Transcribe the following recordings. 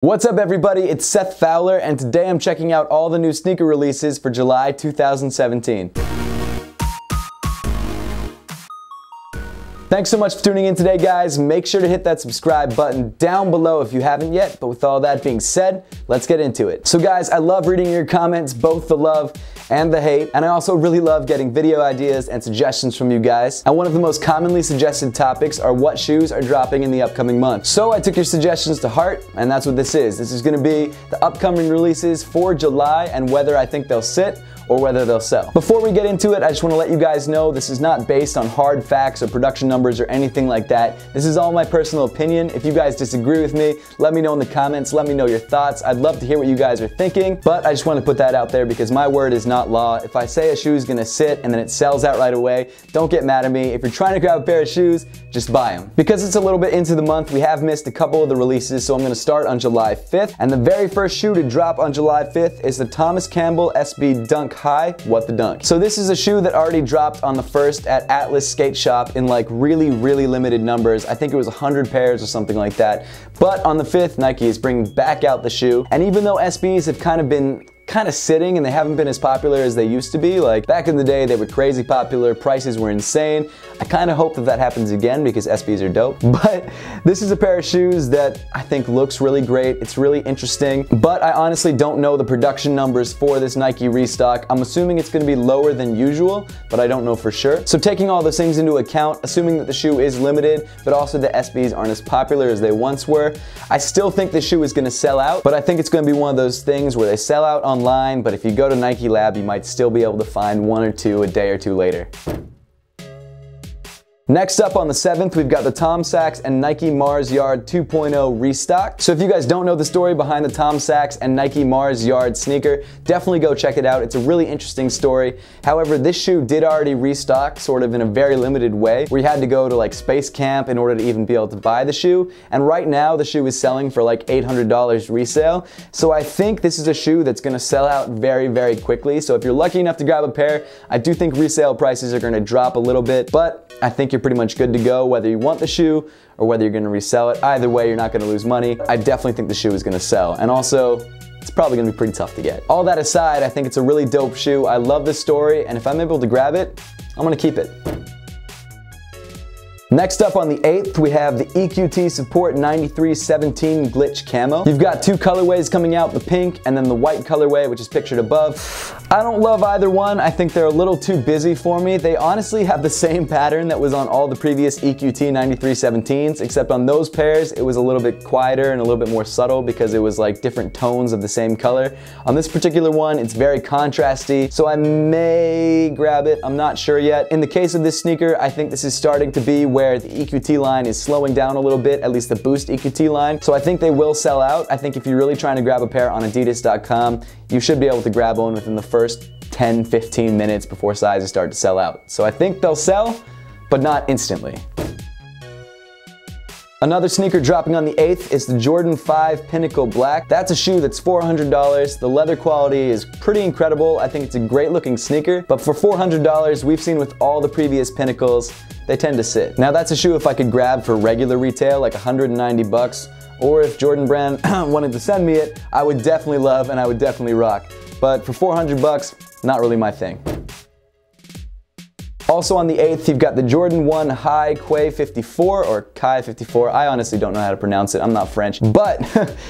What's up everybody, it's Seth Fowler and today I'm checking out all the new sneaker releases for July 2017. Thanks so much for tuning in today guys. Make sure to hit that subscribe button down below if you haven't yet, but with all that being said, let's get into it. So guys, I love reading your comments, both the love and the hate, and I also really love getting video ideas and suggestions from you guys. And one of the most commonly suggested topics are what shoes are dropping in the upcoming month. So I took your suggestions to heart, and that's what this is. This is gonna be the upcoming releases for July and whether I think they'll sit or whether they'll sell. Before we get into it, I just want to let you guys know this is not based on hard facts or production numbers or anything like that. This is all my personal opinion. If you guys disagree with me, let me know in the comments, let me know your thoughts. I'd love to hear what you guys are thinking, but I just want to put that out there because my word is not law. If I say a shoe is gonna sit and then it sells out right away, don't get mad at me. If you're trying to grab a pair of shoes, just buy them. Because it's a little bit into the month, we have missed a couple of the releases, so I'm gonna start on July 5th. And the very first shoe to drop on July 5th is the Thomas Campbell SB Dunk High. What the dunk. So this is a shoe that already dropped on the 1st at Atlas Skate Shop in like really limited numbers. I think it was 100 pairs or something like that. But on the 5th, Nike is bringing back out the shoe. And even though SBs have kind of sitting and they haven't been as popular as they used to be, like back in the day they were crazy popular, prices were insane. I kind of hope that happens again because SBs are dope. But this is a pair of shoes that I think looks really great. It's really interesting, but I honestly don't know the production numbers for this Nike restock. I'm assuming it's going to be lower than usual, but I don't know for sure. So taking all those things into account, assuming that the shoe is limited, but also the SBs aren't as popular as they once were, I still think the shoe is going to sell out, but I think it's going to be one of those things where they sell out online, but if you go to Nike Lab, you might still be able to find one or two a day or two later. Next up on the 7th, we've got the Tom Sachs and Nike Mars Yard 2.0 restock. So if you guys don't know the story behind the Tom Sachs and Nike Mars Yard sneaker, definitely go check it out. It's a really interesting story. However, this shoe did already restock sort of in a very limited way, where you had to go to like Space Camp in order to even be able to buy the shoe. And right now, the shoe is selling for like $800 resale. So I think this is a shoe that's gonna sell out very quickly. So if you're lucky enough to grab a pair, I do think resale prices are gonna drop a little bit, but I think you're pretty much good to go whether you want the shoe or whether you're gonna resell it. Either way, you're not gonna lose money. I definitely think the shoe is gonna sell. And also, it's probably gonna be pretty tough to get. All that aside, I think it's a really dope shoe. I love this story, and if I'm able to grab it, I'm gonna keep it. Next up on the 8th, we have the EQT Support 9317 Glitch Camo. You've got two colorways coming out, the pink and then the white colorway, which is pictured above. I don't love either one. I think they're a little too busy for me. They honestly have the same pattern that was on all the previous EQT 9317s, except on those pairs, it was a little bit quieter and a little bit more subtle because it was like different tones of the same color. On this particular one, it's very contrasty, so I may grab it. I'm not sure yet. In the case of this sneaker, I think this is starting to be where the EQT line is slowing down a little bit, at least the Boost EQT line. So I think they will sell out. I think if you're really trying to grab a pair on adidas.com, you should be able to grab one within the first 10-15 minutes before sizes start to sell out. So I think they'll sell, but not instantly. Another sneaker dropping on the 8th is the Jordan 5 Pinnacle Black. That's a shoe that's $400. The leather quality is pretty incredible. I think it's a great looking sneaker, but for $400, we've seen with all the previous Pinnacles, they tend to sit. Now that's a shoe if I could grab for regular retail, like 190 bucks, or if Jordan Brand wanted to send me it, I would definitely love and I would definitely rock. But for 400 bucks, not really my thing. Also on the 8th, you've got the Jordan 1 High Quay 54 or Kai 54. I honestly don't know how to pronounce it. I'm not French, but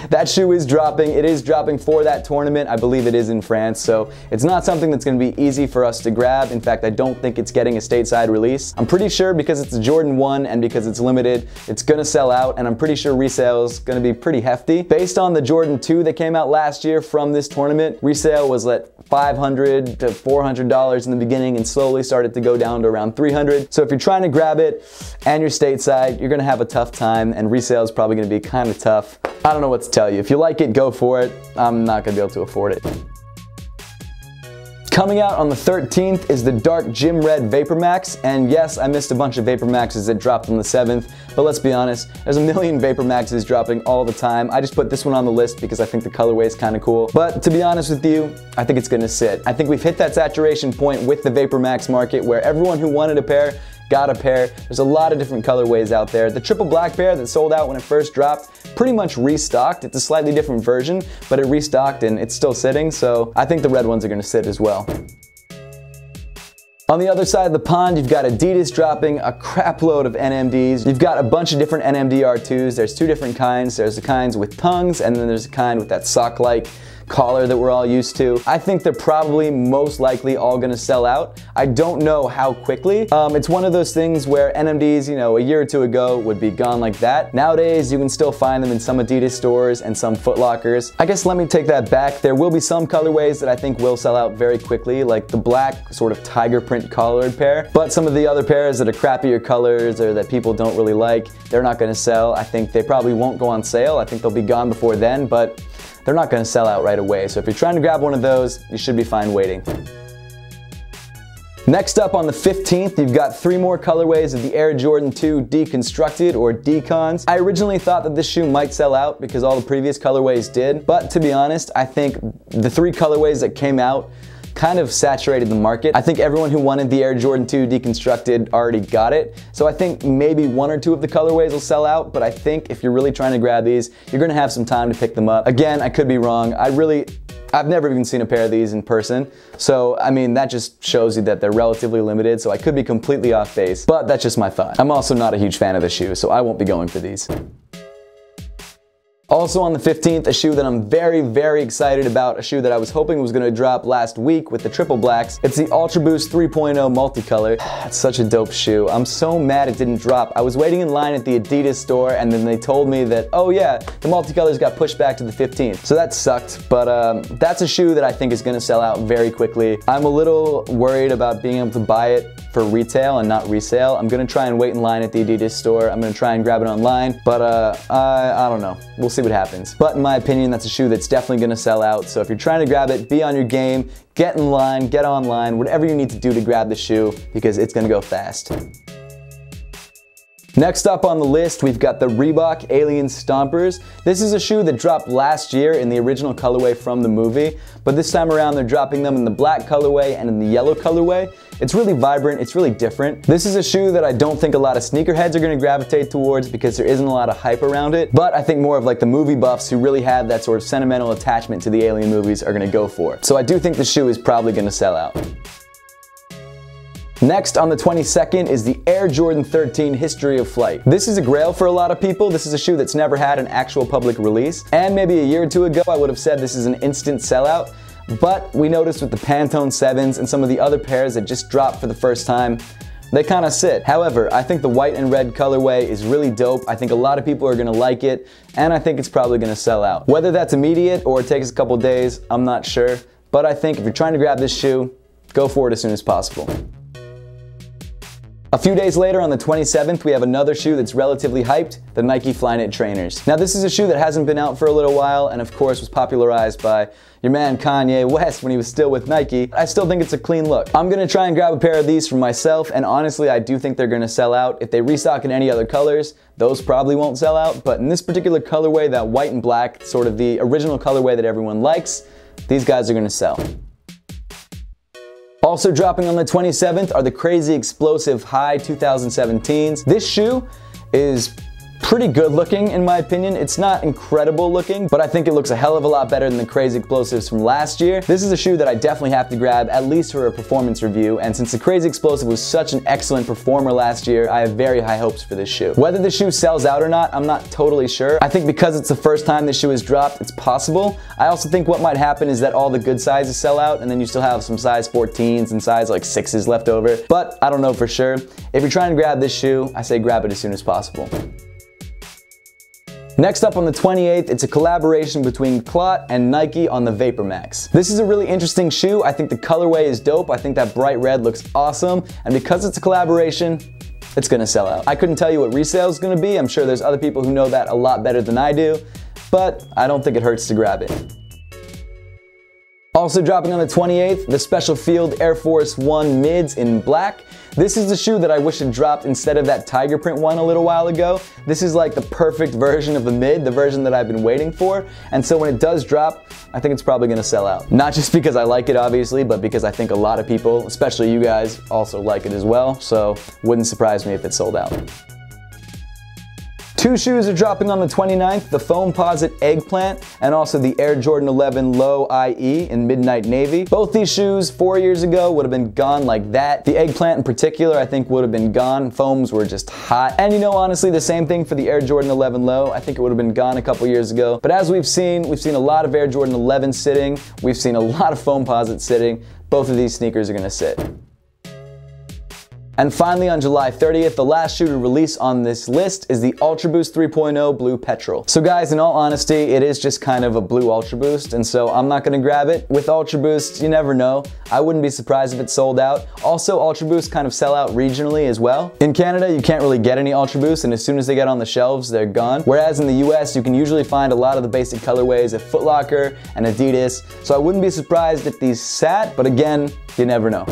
that shoe is dropping. It is dropping for that tournament. I believe it is in France, so it's not something that's going to be easy for us to grab. In fact, I don't think it's getting a stateside release. I'm pretty sure because it's a Jordan 1 and because it's limited, it's going to sell out, and I'm pretty sure resale is going to be pretty hefty. Based on the Jordan 2 that came out last year from this tournament, resale was at $500 to $400 in the beginning and slowly started to go down to around $300. So if you're trying to grab it and you're stateside, you're gonna have a tough time, and resale is probably gonna be kind of tough. I don't know what to tell you. If you like it, go for it. I'm not gonna be able to afford it. Coming out on the 13th is the Dark Gym Red Vapor Max, and yes, I missed a bunch of Vapor Maxes that dropped on the 7th, but let's be honest, there's a million Vapor Maxes dropping all the time. I just put this one on the list because I think the colorway is kind of cool. But to be honest with you, I think it's gonna sit. I think we've hit that saturation point with the Vapor Max market where everyone who wanted a pair got a pair. There's a lot of different colorways out there. The triple black pair that sold out when it first dropped pretty much restocked. It's a slightly different version, but it restocked and it's still sitting, so I think the red ones are gonna sit as well. On the other side of the pond, you've got Adidas dropping a crap load of NMDs. You've got a bunch of different NMD R2s. There's two different kinds. There's the kinds with tongues, and then there's a kind with that sock-like collar that we're all used to. I think they're probably most likely all gonna sell out. I don't know how quickly. It's one of those things where NMDs, you know, a year or two ago would be gone like that. Nowadays, you can still find them in some Adidas stores and some Foot Lockers. I guess let me take that back. There will be some colorways that I think will sell out very quickly, like the black sort of tiger print collared pair. But some of the other pairs that are crappier colors or that people don't really like, they're not gonna sell. I think they probably won't go on sale. I think they'll be gone before then, but they're not going to sell out right away, so if you're trying to grab one of those, you should be fine waiting. Next up on the 15th, you've got 3 more colorways of the Air Jordan 2 Deconstructed or Decons. I originally thought that this shoe might sell out because all the previous colorways did, but to be honest, I think the 3 colorways that came out kind of saturated the market. I think everyone who wanted the Air Jordan 2 Deconstructed already got it. So I think maybe 1 or 2 of the colorways will sell out, but I think if you're really trying to grab these, you're gonna have some time to pick them up. Again, I could be wrong. I've never even seen a pair of these in person. So, I mean, that just shows you that they're relatively limited, so I could be completely off base, but that's just my thought. I'm also not a huge fan of the shoe, so I won't be going for these. Also on the 15th, a shoe that I'm very, very excited about, a shoe that I was hoping was going to drop last week with the triple blacks. It's the Ultra Boost 3.0 multicolor. It's such a dope shoe. I'm so mad it didn't drop. I was waiting in line at the Adidas store and then they told me that, oh yeah, the multicolors got pushed back to the 15th. So that sucked, but that's a shoe that I think is going to sell out very quickly. I'm a little worried about being able to buy it for retail and not resale. I'm gonna try and wait in line at the Adidas store. I'm gonna try and grab it online, but I don't know. We'll see what happens. But in my opinion, that's a shoe that's definitely gonna sell out. So if you're trying to grab it, be on your game, get in line, get online, whatever you need to do to grab the shoe because it's gonna go fast. Next up on the list, we've got the Reebok Alien Stompers. This is a shoe that dropped last year in the original colorway from the movie, but this time around they're dropping them in the black colorway and in the yellow colorway. It's really vibrant, it's really different. This is a shoe that I don't think a lot of sneakerheads are gonna gravitate towards because there isn't a lot of hype around it, but I think more of like the movie buffs who really have that sort of sentimental attachment to the Alien movies are gonna go for it. So I do think the shoe is probably gonna sell out. Next on the 22nd is the Air Jordan 13 History of Flight. This is a grail for a lot of people. This is a shoe that's never had an actual public release. And maybe a year or two ago I would have said this is an instant sellout. But we noticed with the Pantone 7s and some of the other pairs that just dropped for the first time, they kind of sit. However, I think the white and red colorway is really dope. I think a lot of people are gonna like it, and I think it's probably gonna sell out. Whether that's immediate or it takes a couple days, I'm not sure. But I think if you're trying to grab this shoe, go for it as soon as possible. A few days later on the 27th, we have another shoe that's relatively hyped, the Nike Flyknit Trainers. Now this is a shoe that hasn't been out for a little while and of course was popularized by your man Kanye West when he was still with Nike. I still think it's a clean look. I'm gonna try and grab a pair of these for myself, and honestly I do think they're gonna sell out. If they restock in any other colors, those probably won't sell out, but in this particular colorway, that white and black, sort of the original colorway that everyone likes, these guys are gonna sell. Also dropping on the 27th are the Crazy Explosive High 2017s. This shoe is pretty good looking in my opinion. It's not incredible looking, but I think it looks a hell of a lot better than the Crazy Explosives from last year. This is a shoe that I definitely have to grab, at least for a performance review, and since the Crazy Explosive was such an excellent performer last year, I have very high hopes for this shoe. Whether the shoe sells out or not, I'm not totally sure. I think because it's the first time this shoe has dropped, it's possible. I also think what might happen is that all the good sizes sell out, and then you still have some size 14s and size like 6s left over, but I don't know for sure. If you're trying to grab this shoe, I say grab it as soon as possible. Next up on the 28th, it's a collaboration between Clot and Nike on the Vapor Max. This is a really interesting shoe. I think the colorway is dope. I think that bright red looks awesome. And because it's a collaboration, it's gonna sell out. I couldn't tell you what resale is gonna be. I'm sure there's other people who know that a lot better than I do, but I don't think it hurts to grab it. Also dropping on the 28th, the Special Field Air Force 1 mids in black. This is the shoe that I wish had dropped instead of that tiger print one a little while ago. This is like the perfect version of the mid, the version that I've been waiting for. And so when it does drop, I think it's probably gonna sell out. Not just because I like it, obviously, but because I think a lot of people, especially you guys, also like it as well. So wouldn't surprise me if it sold out. Two shoes are dropping on the 29th, the Foamposite Eggplant and also the Air Jordan 11 Low IE in Midnight Navy. Both these shoes 4 years ago would have been gone like that. The Eggplant in particular I think would have been gone. Foams were just hot. And you know, honestly, the same thing for the Air Jordan 11 Low. I think it would have been gone a couple years ago. But as we've seen a lot of Air Jordan 11 sitting. We've seen a lot of Foamposite sitting. Both of these sneakers are gonna sit. And finally, on July 30th, the last shoe to release on this list is the Ultra Boost 3.0 Blue Petrol. So guys, in all honesty, it is just kind of a blue Ultra Boost, and so I'm not gonna grab it. With Ultra Boost, you never know. I wouldn't be surprised if it sold out. Also, Ultra Boosts kind of sell out regionally as well. In Canada, you can't really get any Ultra Boosts, and as soon as they get on the shelves, they're gone. Whereas in the US, you can usually find a lot of the basic colorways at Foot Locker and Adidas, so I wouldn't be surprised if these sat, but again, you never know.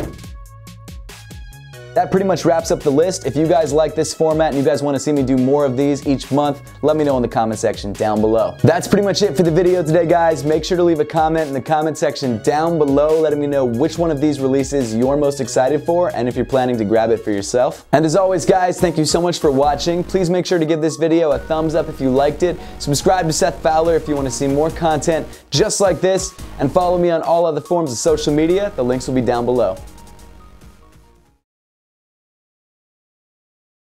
That pretty much wraps up the list. If you guys like this format and you guys want to see me do more of these each month, let me know in the comment section down below. That's pretty much it for the video today, guys. Make sure to leave a comment in the comment section down below letting me know which one of these releases you're most excited for and if you're planning to grab it for yourself. And as always, guys, thank you so much for watching. Please make sure to give this video a thumbs up if you liked it. Subscribe to Seth Fowler if you want to see more content just like this, and follow me on all other forms of social media. The links will be down below.